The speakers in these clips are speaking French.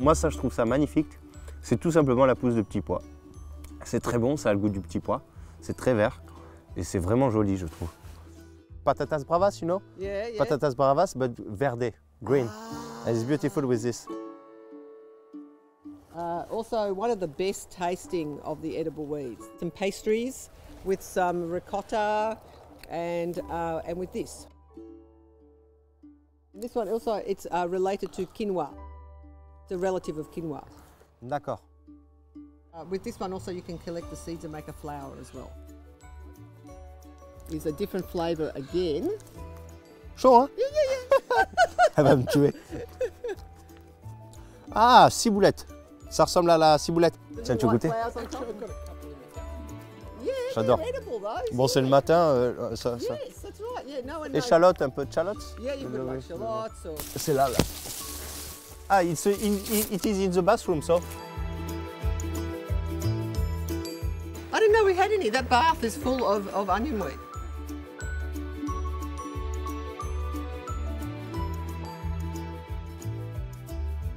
Moi, ça, je trouve ça magnifique. C'est tout simplement la pousse de petit pois. C'est très bon, ça a le goût du petit pois. C'est très vert et c'est vraiment joli, je trouve. Patatas bravas, you know? Yeah, yeah. Patatas bravas, but verde, green. And it's beautiful with this. Also, one of the best tasting of the edible weeds. Some pastries with some ricotta and with this. This one also, it's related to quinoa. It's a relative of quinoa. D'accord. With this one also you can collect the seeds and make a flour as well. It's a different flavour again. Chaud, hein? Yeah, yeah, yeah. Elle va me tuer. Ah, ciboulette. Ça ressemble à la ciboulette. Tiens, tu veux goûter? Flowers on top. Yeah, J'adore. they're edible though. Bon, c'est le matin. Ça. Yes, that's right. Yeah, no one knows. Échalote, un peu de chalotte. Yeah, you put like shallots or... C'est là, là. Ah, it is in the bathroom, so. I didn't know we had any. That bath is full of onion weed.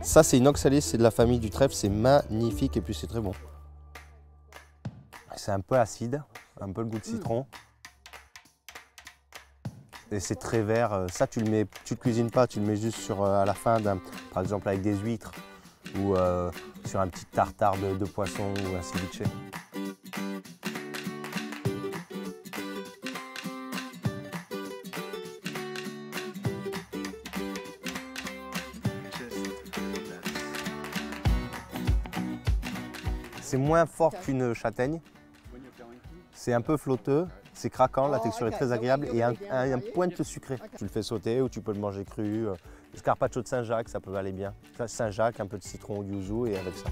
Ça, c'est une oxalis, c'est de la famille du trèfle, c'est magnifique et puis c'est très bon. C'est un peu acide, un peu le goût de citron. Et c'est très vert. Ça, tu le cuisines pas, tu le mets juste sur, à la fin, par exemple avec des huîtres ou sur un petit tartare de poisson ou un ceviche. C'est moins fort qu'une châtaigne. C'est un peu flotteux, c'est craquant, la texture est très agréable et un pointe sucré. Tu le fais sauter ou tu peux le manger cru. Le carpaccio de Saint-Jacques, ça peut aller bien. Saint-Jacques, un peu de citron ou yuzu et avec ça.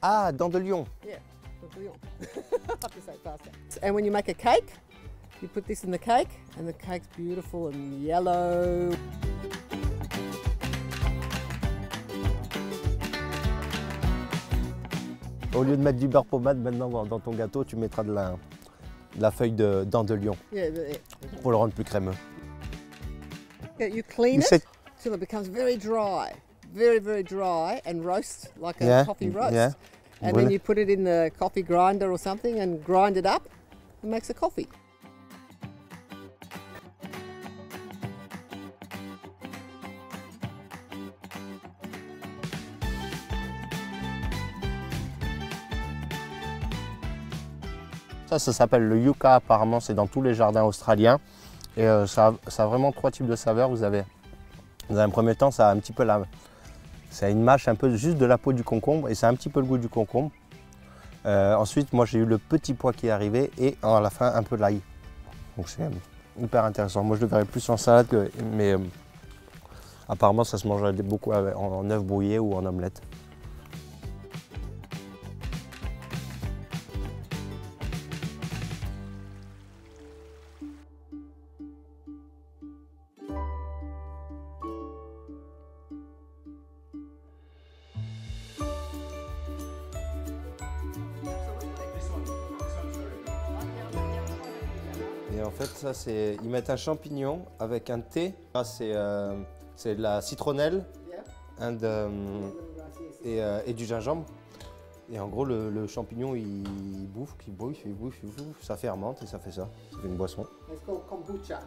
Ah, dents de lion. Yeah, dandelion. I have to say it faster. And when you make a cake, you put this in the cake, and the cake's beautiful and yellow. Au lieu de mettre du beurre pommade, maintenant dans ton gâteau, tu mettras de la feuille de dents de lion pour le rendre plus crémeux. You clean it till it becomes very dry, very dry, and roast like a coffee roast. Yeah. And then you put it in the coffee grinder or something and grind it up. It makes a coffee. Ça s'appelle le yucca, apparemment c'est dans tous les jardins australiens. Et ça a vraiment 3 types de saveurs. Vous avez, dans un premier temps, ça a un petit peu c'est une mâche un peu juste de la peau du concombre et ça a un petit peu le goût du concombre. Ensuite, moi j'ai eu le petit pois qui est arrivé et à la fin un peu de l'ail. Donc c'est hyper intéressant. Moi je le verrais plus en salade, mais apparemment ça se mange beaucoup en œufs brouillés ou en omelette. Et en fait, ça c'est, ils mettent un champignon avec un thé. Ça c'est de la citronnelle et du gingembre. Et en gros, le champignon il bouffe, ça fermente et ça fait ça. Ça fait une boisson. It's called kombucha.